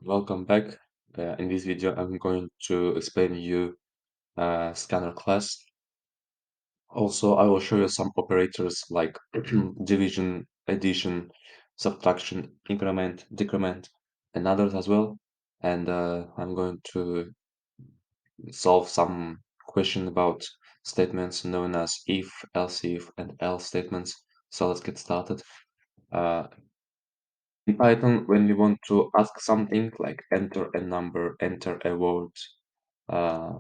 Welcome back. In this video, I'm going to explain you scanner class. Also, I will show you some operators like division, addition, subtraction, increment, decrement, and others as well. And I'm going to solve some question about statements known as if, else if, and else statements. So let's get started. Uh, In Python, when we want to ask something like enter a number, enter a word, uh,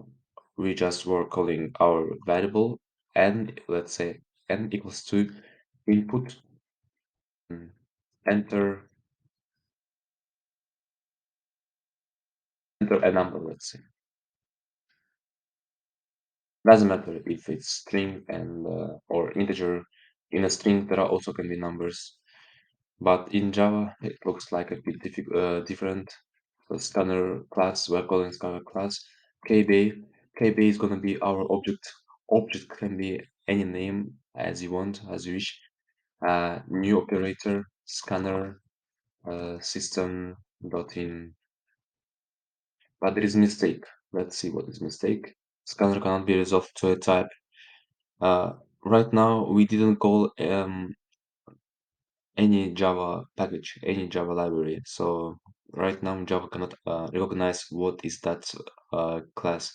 we just were calling our variable n, let's say n equals to input, mm, enter enter a number, let's say. Doesn't matter if it's string and or integer. In a string, there are also can be numbers, but in Java, it looks like a bit different. The scanner class, we're calling scanner class KB. KB is gonna be our object. Object can be any name as you want, as you wish. New operator, scanner, system dot in. But there is mistake. Let's see what is mistake. Scanner cannot be resolved to a type. Uh, right now we didn't call any Java package, any Java library. So right now Java cannot recognize what is that class.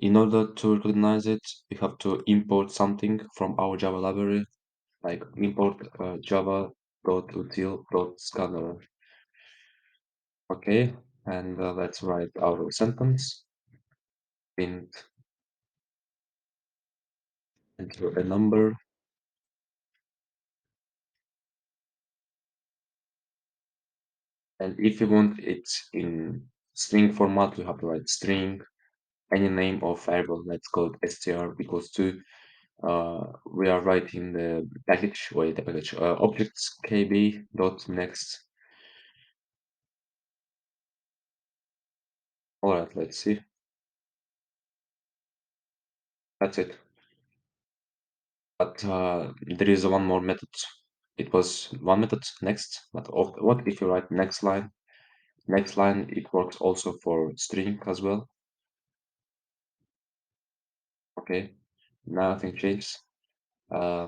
In order to recognize it, we have to import something from our Java library, like import java.util.scanner. Okay, and let's write our sentence. Print enter a number, and if you want it in string format, we have to write string, any name of variable. Let's call it str equals to. We are writing the package, wait, the package objects kb dot next. All right, let's see. That's it. But there is one more method. It was one method next, but what if you write next line? Next line, it works also for string as well. Okay, now nothing changes. Uh,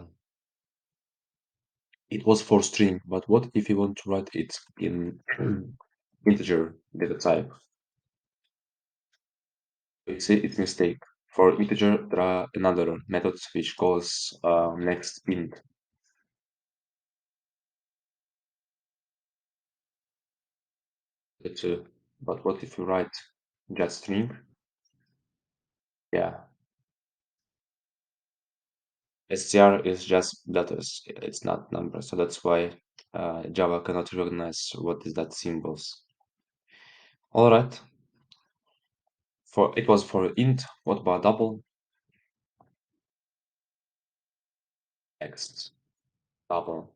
it was for string, but what if you want to write it in integer data type? You see, it's mistake. For integer, there are another method which calls next int. It's, but what if you write just string? Yeah, str is just letters. It's not numbers. So that's why Java cannot recognize what is that symbols. All right. For it was for int. What about double? Next double.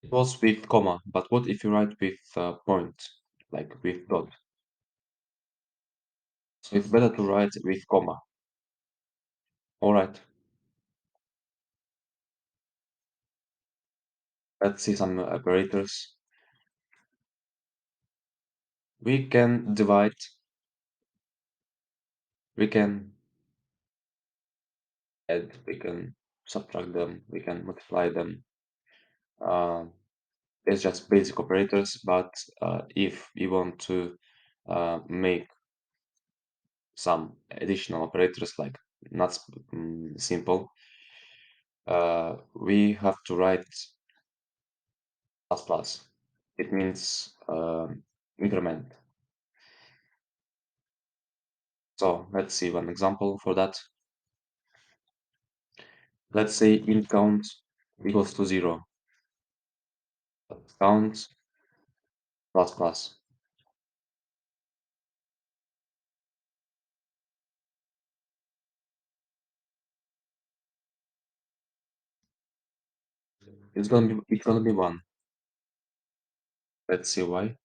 It was with comma, but what if you write with point, like with dot? So it's better to write with comma. All right. Let's see some operators. We can divide. We can add. We can subtract them. We can multiply them. Uh, it's just basic operators. But if we want to make some additional operators like not simple, we have to write plus plus. It means increment. So let's see one example for that. Let's say int count equals to 0. Count plus plus. It's gonna be 1. Let's see why.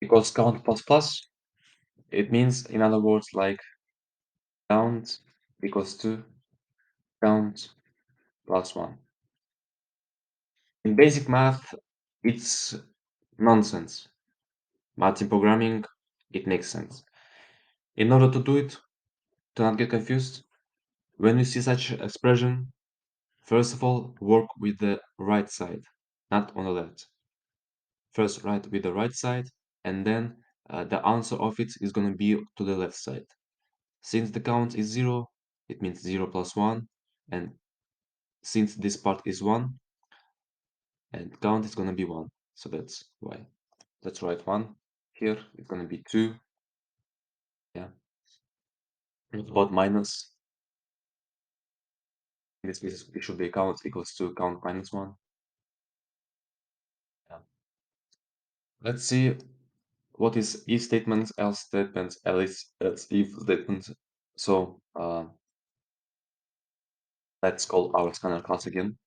Because count plus plus, it means in other words like count equals to count plus 1. In basic math, it's nonsense, but in programming, it makes sense. In order to do it, to not get confused, when you see such expression, first of all, work with the right side, not on the left. First, write with the right side, and then the answer of it is going to be to the left side. Since the count is 0, it means 0 plus 1, and since this part is 1, and count is going to be 1. So that's why. Let's write 1 here. It's going to be 2. Yeah. What about minus? In this case, it should be count equals to count minus 1. Yeah. Let's see what is if statements, else statements, else if statements. So let's call our scanner class again.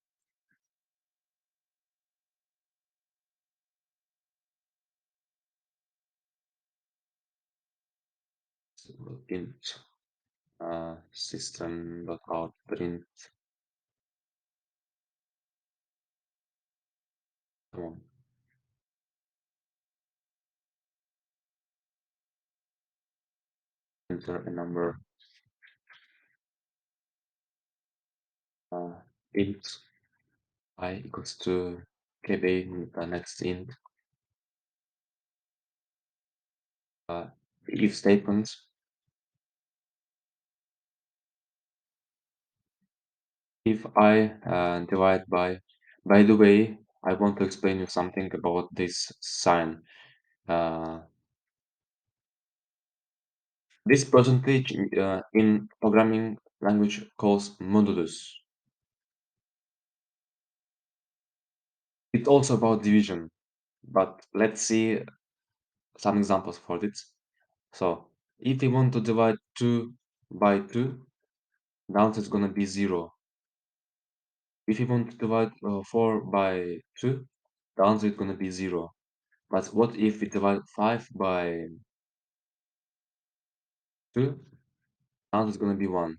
So int system.out print. Come on. Enter a number. Uh, int I equals to kb next int uh, if statement. If I divide by the way, I want to explain you something about this sign. Uh, this percentage in programming language calls modulus. It's also about division, but let's see some examples for this. So if we want to divide 2 by 2, the answer is going to be 0. If you want to divide 4 by 2, the answer is going to be 0. But what if we divide 5 by 2? The answer is going to be 1.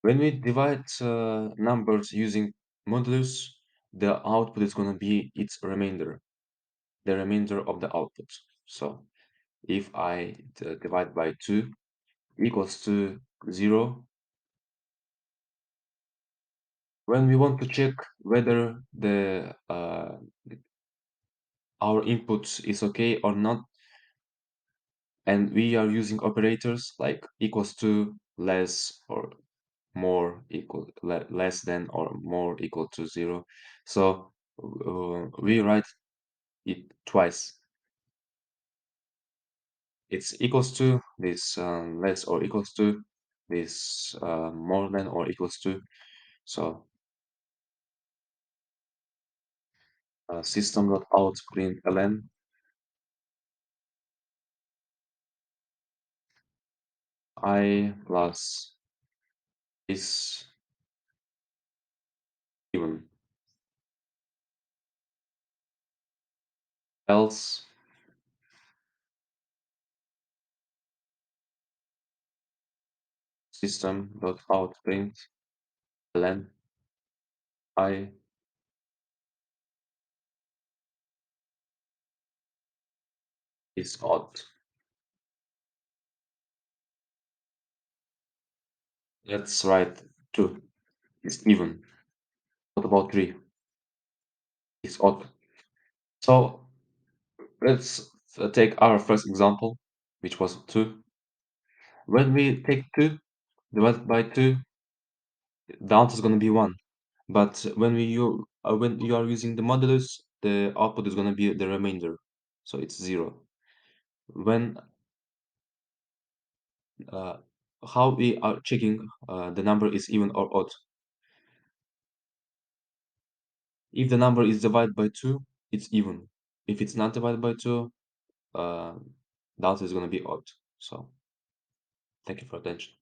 When we divide numbers using modulus, the output is going to be its remainder, the remainder of the output. So if I divide by 2 equals to 0, when we want to check whether our input is okay or not, and we are using operators like equals to, less or more, less than or more equal to 0. So we write it twice. It's equals to this less or equals to this more than or equals to. So system.out.println I plus is given, else system.out.println I is odd. Let's write 2 is even. What about 3 is odd? So let's take our first example, which was 2. When we take 2 divided by 2, the answer is going to be 1. But when you are using the modulus, the output is going to be the remainder, so it's 0. When uh, how we are checking the number is even or odd? If the number is divided by 2, it's even. If it's not divided by 2, uh, the answer is going to be odd. So thank you for attention.